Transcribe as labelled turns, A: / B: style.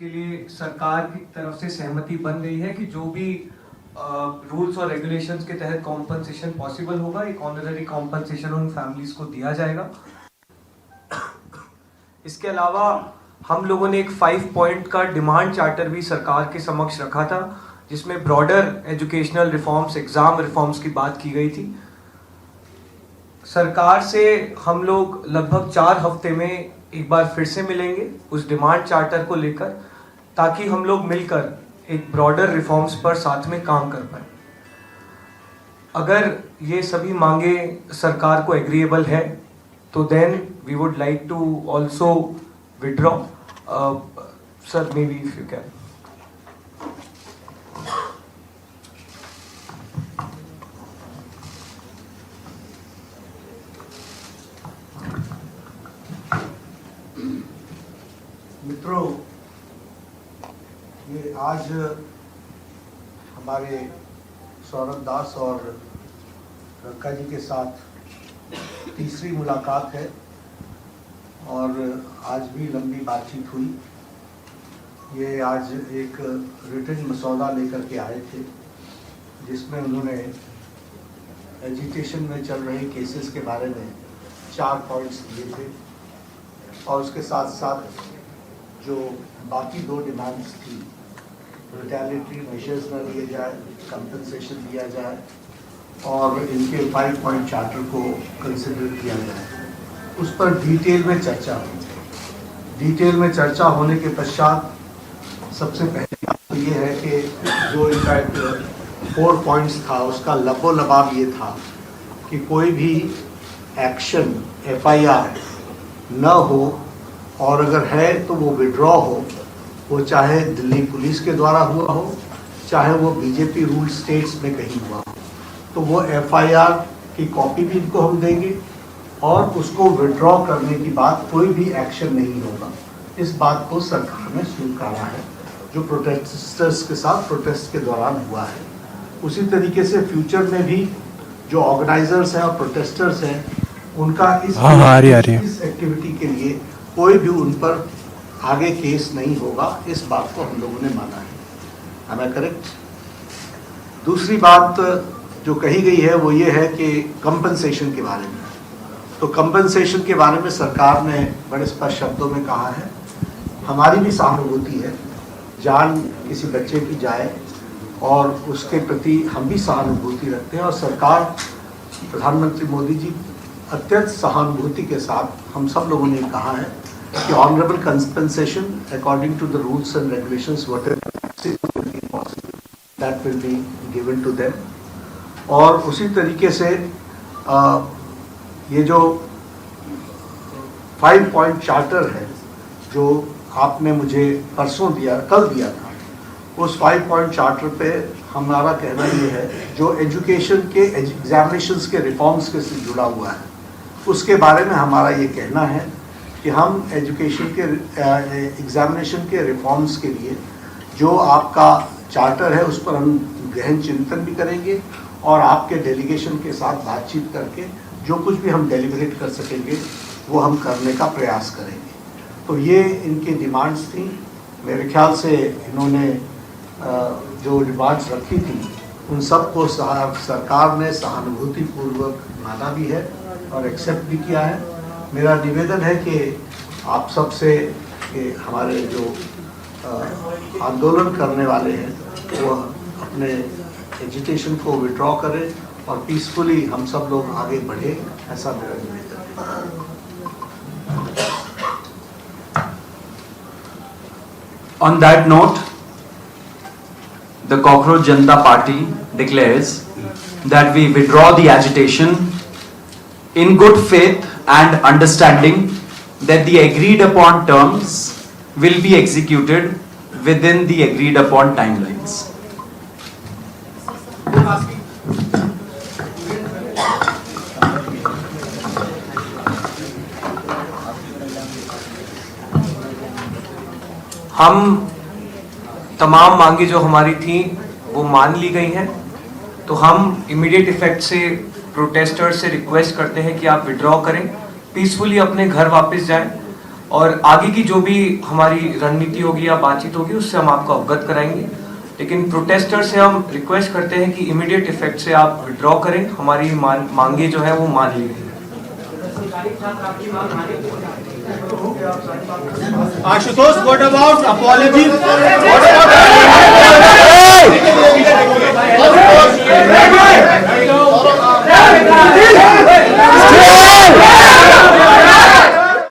A: इसके लिए सरकार की तरफ से सहमति बन गई है कि जो भी रूल्स और रेगुलेशंस के तहत कॉम्पनसेशन पॉसिबल होगा, एक ऑनररी कॉम्पनसेशन उन फैमिलीज को दिया जाएगा। इसके अलावा हम लोगों ने एक 5 पॉइंट का डिमांड चार्टर भी सरकार के समक्ष रखा था, जिसमें broader educational reforms, exam reforms की बात की गई थी। सरकार से हम लोग लगभग 4 हफ्ते में एक बार फिर से मिलेंगे उस डिमांड चार्टर को लेकर, ताकि हम लोग मिलकर एक ब्रॉडर रिफॉर्म्स पर साथ में काम कर पाए। अगर ये सभी मांगे सरकार को एग्रीएबल है तो then we would like to also withdraw. Sir, maybe if you can.
B: मित्रों, ये आज हमारे सौरभ दास और रक्का जी के साथ तीसरी मुलाकात है और आज भी लंबी बातचीत हुई। ये आज एक रिटन मसौदा लेकर के आए थे, जिसमें उन्होंने एजिटेशन में चल रहे केसेस के बारे में 4 पॉइंट्स दिए थे और उसके साथ साथ जो बाकी 2 डिमांड्स थी, रिटेलिटरी मेजर्स न लिए जाए, कंपनसेशन दिया जाए और इनके 5 पॉइंट चार्टर को कंसिडर किया जाए, उस पर डिटेल में चर्चा हुई। डिटेल में चर्चा होने के पश्चात सबसे पहले बात तो ये है कि जो इनफैक्ट 4 पॉइंट्स था, उसका लबो लबाब ये था कि कोई भी एक्शन FIR न हो और अगर है तो वो विड्रॉ हो, वो चाहे दिल्ली पुलिस के द्वारा हुआ हो, चाहे वो बीजेपी रूल स्टेट्स में कहीं हुआ हो, तो वो FIR की कॉपी भी इनको हम देंगे और उसको विड्रॉ करने की बात कोई भी एक्शन नहीं होगा। इस बात को सरकार ने स्वीकारा है, जो प्रोटेस्टर्स के साथ प्रोटेस्ट के दौरान हुआ है। उसी तरीके से फ्यूचर में भी जो ऑर्गेनाइजर्स हैं और प्रोटेस्टर्स हैं, उनका इस एक्टिविटी के लिए कोई भी उन पर आगे केस नहीं होगा। इस बात को हम लोगों ने माना है। Am I correct? दूसरी बात जो कही गई है वो ये है कि कंपनसेशन के बारे में। तो कंपनसेशन के बारे में सरकार ने बड़े स्पष्ट शब्दों में कहा है, हमारी भी सहानुभूति है, जान किसी बच्चे की जाए और उसके प्रति हम भी सहानुभूति रखते हैं और सरकार, प्रधानमंत्री मोदी जी अत्यंत सहानुभूति के साथ हम सब लोगों ने कहा है कि honourable compensation according to the rules and regulations whatever that will be given to them. और उसी तरीके से ये जो 5 पॉइंट चार्टर है जो आपने मुझे परसों दिया, कल दिया था, उस 5 पॉइंट चार्टर पे हमारा कहना ये है, जो एजुकेशन के एग्जामिनेशंस के रिफॉर्म्स के से जुड़ा हुआ है, उसके बारे में हमारा ये कहना है कि हम एजुकेशन के एग्जामिनेशन के रिफॉर्म्स के लिए जो आपका चार्टर है उस पर हम गहन चिंतन भी करेंगे और आपके डेलीगेशन के साथ बातचीत करके जो कुछ भी हम डेलिब्रेट कर सकेंगे वो हम करने का प्रयास करेंगे। तो ये इनकी डिमांड्स थी। मेरे ख्याल से इन्होंने जो डिमांड्स रखी थी उन सब को सरकार ने सहानुभूतिपूर्वक माना भी है और एक्सेप्ट भी किया है। मेरा निवेदन है कि आप सब से कि हमारे जो आंदोलन करने वाले हैं वो अपने एजिटेशन को विड्रॉ करें और पीसफुली हम सब लोग आगे बढ़े, ऐसा मेरा निवेदन है।
C: On that note, the Cockroach Janata Party declares that we withdraw the agitation in good faith and understanding that the agreed upon terms will be executed within the agreed upon timelines.
A: हम तमाम मांगे जो हमारी थी वो मान ली गई हैं, तो हम इमीडिएट इफेक्ट से प्रोटेस्टर्स से रिक्वेस्ट करते हैं कि आप विड्रॉ करें, पीसफुली अपने घर वापस जाएं और आगे की जो भी हमारी रणनीति होगी या बातचीत होगी उससे हम आपको अवगत कराएंगे। लेकिन प्रोटेस्टर से हम रिक्वेस्ट करते हैं कि इमीडिएट इफेक्ट से आप विड्रॉ करें, हमारी मांगे जो है वो मान ली गई।
D: Ashutosh, what about apology? What about